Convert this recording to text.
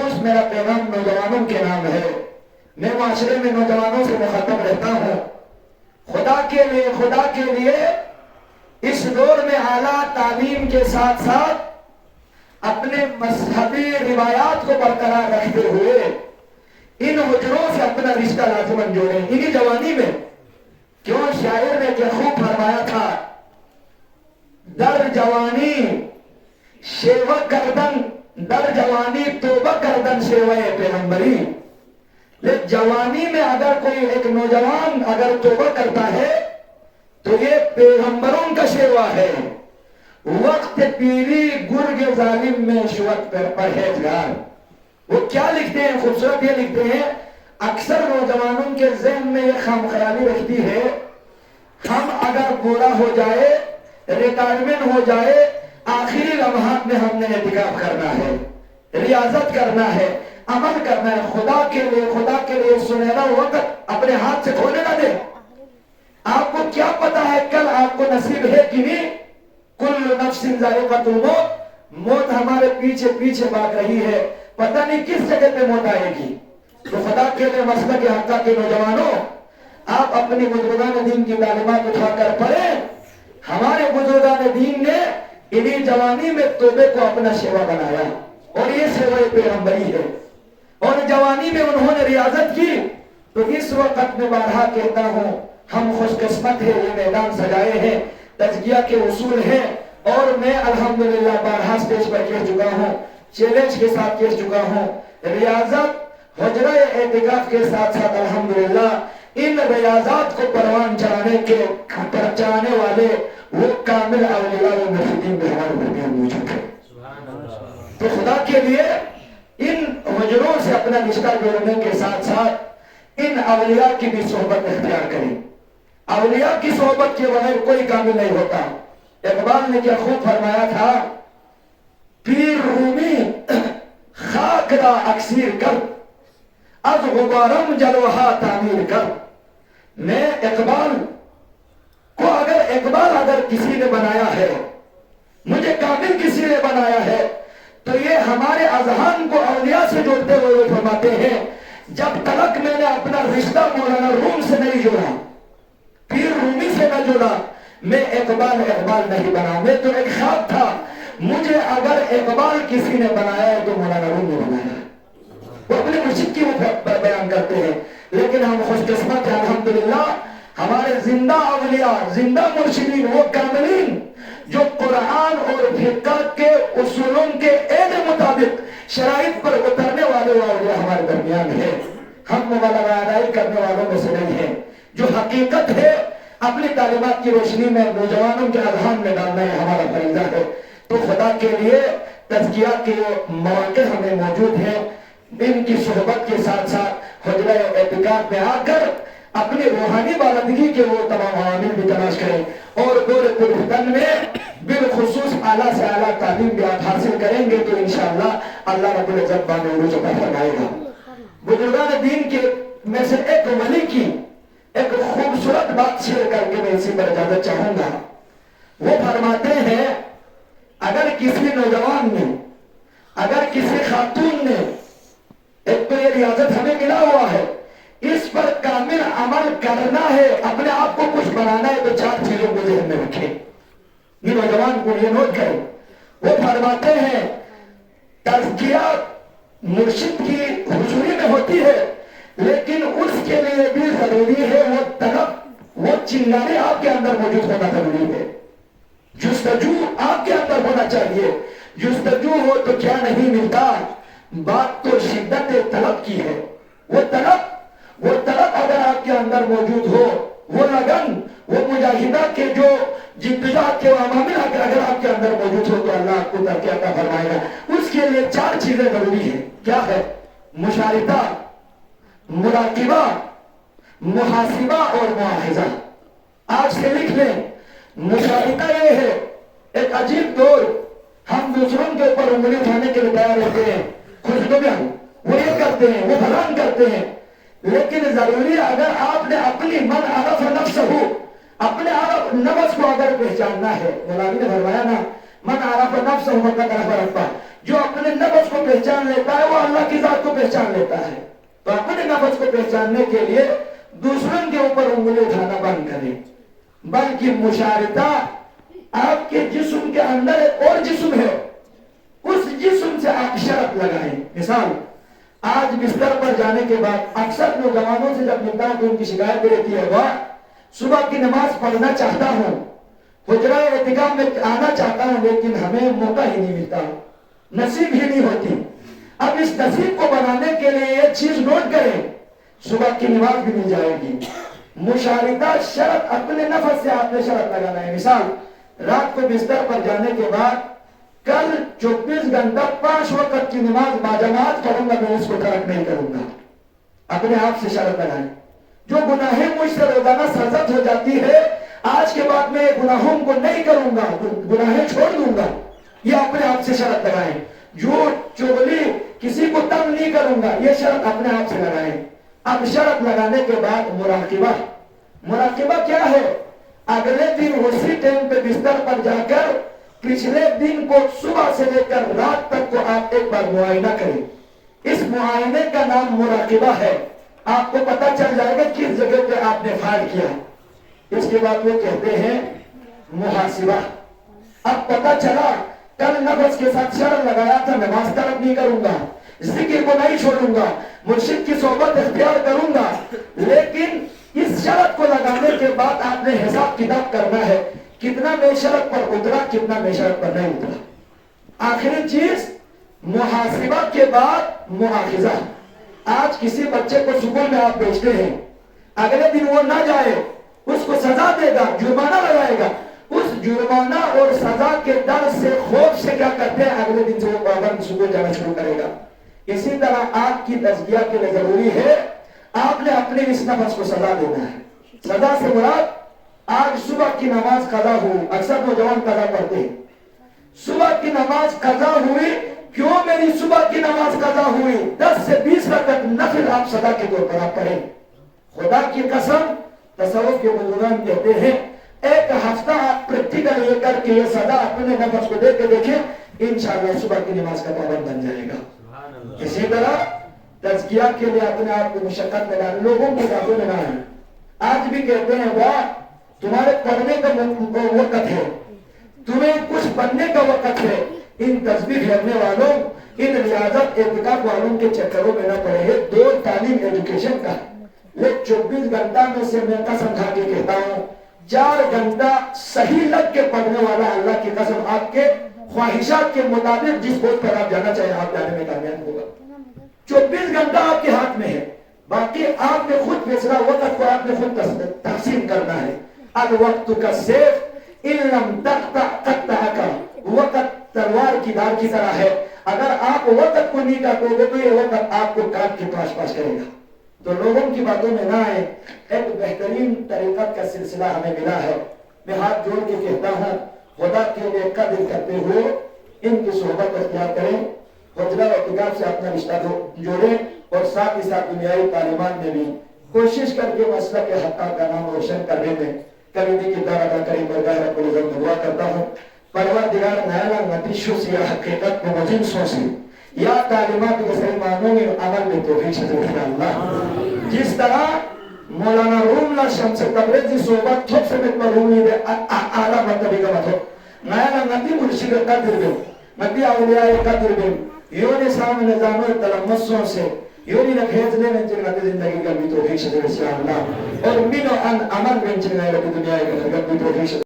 بالخصوص میرا پیغام نوجوانوں کے نام ہے. میں معاشرے میں نوجوانوں سے مخاطب رہتا ہوں. خدا کے لیے اس دور میں اعلیٰ تعلیم کے ساتھ ساتھ اپنے مذہبی روایات کو برقرار رکھتے ہوئے ان حجروں سے اپنا رشتہ لازماً جوڑیں انہی جوانی میں. کیوں شاعر نے کیا خوب فرمایا تھا، در جوانی شیوہ گردن، در جوانی توبہ گردن شیوہ پیغمبری. جوانی میں اگر کوئی ایک نوجوان اگر توبہ کرتا ہے تو یہ پیغمبروں کا شیوہ ہے. وقت پیری گرگ ظالم میں شوق پرہیزگار. وہ کیا لکھتے ہیں، خوبصورت یہ لکھتے ہیں، اکثر نوجوانوں کے ذہن میں یہ خام خیالی رہتی ہے ہم اگر بوڑھا ہو جائے، ریٹائرمنٹ ہو جائے، آخری لمحات میں ہم نے اعتکاف کرنا ہے، ریاضت کرنا ہے، عمل کرنا ہے. خدا کے لیے سنہرا وقت اپنے ہاتھ سے کھونے نہ دیں. آپ کو کیا پتا ہے کل آپ کو نصیب ہے کہ نہیں. کل نفس ذائقۃ الموت، موت ہمارے پیچھے پیچھے بھاگ رہی ہے، پتہ نہیں کس جگہ پہ موت آئے گی. تو خدا کے لیے مسلک حقہ کے نوجوانوں، آپ اپنی بزرگان دین کی تعلیمات اٹھا کر پڑھیں. ہمارے بزرگان دین نے انہی جوانی میں توبے کو اپنا شیوا بنایا اور یہ شیوہ پیغمبری ہے. اور جوانی میں انہوں نے ریاضت کی. تو اس وقت میں بارہا کہتا ہوں ہم خوش قسمت ہیں، یہ میدان سجائے ہیں، تزکیہ کے اصول ہیں. اور میں الحمدللہ بارہا سٹیج پر کہہ چکا ہوں، چیلنج کے ساتھ کہہ چکا ہوں، ریاضت حجرہ اعتکاف کے ساتھ ساتھ الحمدللہ ان ریاضات کو پروان چڑھانے والے وہ کامل اولیاء و مرشدین بھی ہمارے درمیان موجود ہیں. تو خدا کے لیے ان حجروں سے اپنا رشتہ جوڑنے کے ساتھ ساتھ ان اولیاء کی بھی صحبت اختیار کریں. اولیاء کی صحبت کے بغیر کوئی کامل نہیں ہوتا. اقبال نے کیا خوب فرمایا تھا، پیر رومی خاک را اکسیر کر، از غبارم جلوہا تعمیر کر. میں اقبال کو اگر کسی نے بنایا ہے، مجھے کامل کسی نے بنایا ہے، تو یہ ہمارے اذہان کو اولیاء سے جوڑتے ہوئے وہ فرماتے ہیں جب تک میں نے اپنا رشتہ مولانا روم سے نہیں جوڑا، پیر رومی سے نہ جوڑا، میں اقبال نہیں بنا. میں تو ایک خواب تھا. مجھے اگر اقبال کسی نے بنایا ہے تو مولانا روم نے بنایا ہے. وہ اپنے مرشد کی وہ بیان کرتے ہیں. لیکن ہم خوش قسمت ہیں الحمدللہ، ہمارے زندہ اولیاء، زندہ مرشدین، وہ کاملین جو قرآن اور فقہ کے اصولوں کے عین مطابق شرائط پر اترنے والے اولیاء ہمارے درمیان ہیں. ہم مبالغہ ادائی کرنے والوں میں سے نہیں ہیں. جو حقیقت ہے اپنی تعلیمات کی روشنی میں نوجوانوں کے اذہان میں ڈالنا ہے ہمارا فریضہ ہے. تو خدا کے لیے تزکیہ کے مواقع ہمیں موجود ہیں. ان کی صحبت کے ساتھ ساتھ حجرہ اعتکاف میں آ کر اپنی روحانی بالندگی کے وہ تمام عوامل بھی تلاش کریں. اور دور پرفتن میں بالخصوص اعلیٰ سے اعلیٰ تعلیم بھی آپ حاصل کریں گے تو انشاءاللہ اللہ رب العزت بان عروج عطا فرمائے گا. بزرگان دین کے میں سے ایک ولی کی ایک خوبصورت بات شیئر کر کے میں اسی پر اجازت چاہوں گا. وہ فرماتے ہیں اگر کسی نوجوان نے، اگر کسی خاتون نے، ایک تو یہ ریاضت ہمیں ملا ہوا ہے، اس پر کامل عمل کرنا ہے، اپنے آپ کو کچھ بنانا ہے، تو 4 چیزوں کو ذہن میں رکھیں. یہ نوجوان کو یہ نوٹ کریں. وہ فرماتے ہیں تزکیہ مرشد کی حضوری میں ہوتی ہے، لیکن اس کے لیے بھی ضروری ہے وہ طلب، وہ چنگاری آپ کے اندر موجود ہونا ضروری ہے. جستجو آپ کے اندر ہونا چاہیے. جستجو ہو تو کیا نہیں ملتا، بات تو شدت طلب کی ہے. وہ طلب اگر آپ کے اندر موجود ہو، وہ لگن، وہ مجاہدہ کے جو جدوجہد کے عوامل اگر آپ کے اندر موجود ہو تو اللہ آپ کو ترقی عطا فرمائے گا. اس کے لیے 4 چیزیں ضروری ہیں. کیا ہے؟ مشارطہ، مراقبہ، محاسبہ اور مواخذہ. آج سے لکھ لیں. مشارطہ یہ ہے ایک عجیب دور، ہم دوسروں کے اوپر انگلی اٹھانے کے لیے تیار ہوتے ہیں، خوشگویاں وہ یہ کرتے ہیں، وہ بھلان کرتے ہیں. لیکن ضروری اگر آپ نے اپنی من عرف نفس ہو، اپنے عرف نفس کو اگر پہچاننا ہے، مولانا نے فرمایا نا من عرف نفسہ فقد عرف ربہ، جو اپنے نفس کو پہچان لیتا ہے وہ اللہ کی ذات کو پہچان لیتا ہے. تو اپنے نفس کو پہچاننے کے لیے دوسروں کے اوپر انگلی اٹھانا بند کریں، بلکہ مشارکہ آپ کے جسم کے اندر ایک اور جسم ہے، اس جسم سے آپ شرط لگائیں. مثال، آج بستر پر جانے کے بعد اکثر نوجوانوں سے جب ملتا ہوں تو ان کی شکایت رہتی ہے، واہ صبح کی نماز پڑھنا چاہتا ہوں، حجرہ اعتکاف میں آنا چاہتا ہوں، لیکن ہمیں موقع ہی نہیں ملتا، نصیب ہی نہیں ہوتی. اب اس نصیب کو بنانے کے لیے یہ چیز نوٹ کریں، صبح کی نماز بھی مل جائے گی. مشارکہ شرط اپنے نفس سے آپ نے شرط لگانا ہے. مثال، رات کو بستر پر جانے کے بعد کل 24 گھنٹہ 5 وقت کی نماز باجماعت پڑھوں گا، میں اس کو ترک نہیں کروں گا. اپنے آپ سے شرط لگائیں. جو گناہیں مجھ سے روزانہ سرزد ہو جاتی ہے، آج کے بعد میں گناہوں کو نہیں کروں گا، گناہیں چھوڑ دوں گا، یہ اپنے آپ سے شرط لگائیں. جھوٹ چغلی کسی کو تنگ نہیں کروں گا، یہ شرط اپنے آپ سے لگائیں. اب شرط لگانے کے بعد مراقبہ. مراقبہ کیا ہے؟ اگلے دن اسی ٹائم پہ بستر پر جا کر پچھلے دن کو صبح سے لے کر رات تک کو آپ ایک بار معائنہ کریں. اس معائنے کا نام مراقبہ ہے. آپ کو پتا چل جائے گا کس جگہ پہ آپ نے فائل کیا. اس کے بعد وہ کہتے ہیں محاسبہ. اب پتا چلا کل نفس کے ساتھ شرط لگایا تھا نماز ترک نہیں کروں گا، ذکر کو نہیں چھوڑوں گا، مرشد کی صحبت اختیار کروں گا، لیکن اس شرط کو لگانے کے بعد آپ نے حساب کتاب کرنا ہے، کتنا میں شرط پر اترا، کتنا میں شرط پر نہیں اترا. آخری چیز محاسبہ کے بعد مؤاخذہ. آج کسی بچے کو سکول میں آپ بھیجتے ہیں، اگلے دن وہ نہ جائے، اس کو سزا دے گا، جرمانہ لگائے گا. اس جرمانہ اور سزا کے ڈر سے خوف سے کیا کرتے ہیں، اگلے دن سے وہ پابند سکول جانا شروع کرے گا. اسی طرح آپ کی تزکیہ کے لیے ضروری ہے آپ نے اپنے اس نفس کو سزا دینا ہے. سزا سے مراد آج صبح کی نماز قضا ہوئی، اکثر نوجوان قضا پڑھتے ہیں. صبح کی نماز قضا ہوئی، کیوں میری صبح کی نماز قضا ہوئی؟ 10 سے 20 رکعت نفل آپ سزا کے طور پر آپ پڑھیں. خدا کی قسم تصوف کے بزرگان کہتے ہیں ایک ہفتہ آپ پریکٹیکل یہ کر کے یہ سزا اپنے نفس کو دے کے دیکھیں، انشاءاللہ صبح کی نماز کا پابند بن جائے گا. اسی طرح تزکیہ کے لیے اپنے آپ کو مشقت میں ڈالیں، لوگوں کی باتوں میں نہ آئیں. آج بھی کہتے ہیں واہ تمہارے پڑھنے کا وقت ہے، تمہیں کچھ بننے کا وقت ہے. ان تصویر کرنے والوں، ان ریاضت اعتکاف والوں کے چکروں میں نہ پڑے. 2 تعلیم ایجوکیشن کا، یہ 24 گھنٹہ میں سے میں قسم کھا کے کہتا ہوں 4 گھنٹہ صحیح لگ کے پڑھنے والا اللہ کی قسم آپ کے خواہشات کے مطابق جس پوسٹ پر آپ جانا چاہیں آپ جانے میں کامیاب ہوگا. 24 گھنٹہ آپ کے ہاتھ میں ہے، باقی آپ نے خود فیصلہ، وقت کو آپ نے خود تقسیم کرنا ہے. الوقت کا سیف ان لم تقطع قطعک. وقت تلوار کی دھار کی طرح ہے، اگر آپ وقت کو نہیں کاٹو گے تو یہ وقت آپ کو کاٹ کے پاس پاس کرے گا. تو لوگوں کی باتوں میں نہ آئے. ایک بہترین طریقت کا سلسلہ ہمیں ملا ہے. میں ہاتھ جوڑ کے کہتا ہوں خدا کے لیے قدر کرتے ہوئے ان کی صحبت اختیار کریں، حجرہ اعتکاف سے اپنا رشتہ جوڑیں، اور ساتھ ہی ساتھ دنیائی تعلیمات میں بھی کوشش کر کے مسلک کے حقاق کا نام روشن کرنے میں کمیٹی کی دار ادا کریں. برگاہ رب العزت دعا کرتا ہوں پروردگار نائلہ نتیشوں سے یا حقیقت میں مجنسوں سے یا تعلیمات کے صحیح معنوں میں عمل میں توفیق سے دیکھنا اللہ. جس طرح مولانا روم لا شمس تبریزی صحبت تھوک سے مطمئن رومی دے اعلیٰ مرتبی کا مطلب نائلہ نتی مرشد قدر بے نتی اولیاء قدر بے یونی سام نظام تلمسوں سے یونی نکھیزنے میں چنگاتی زندگی کا بھی توفیق سے دیکھنا اللہ. اور منو ان عمل میں چنگائی رکھ دنیا کے خرگت بھی توفیق سے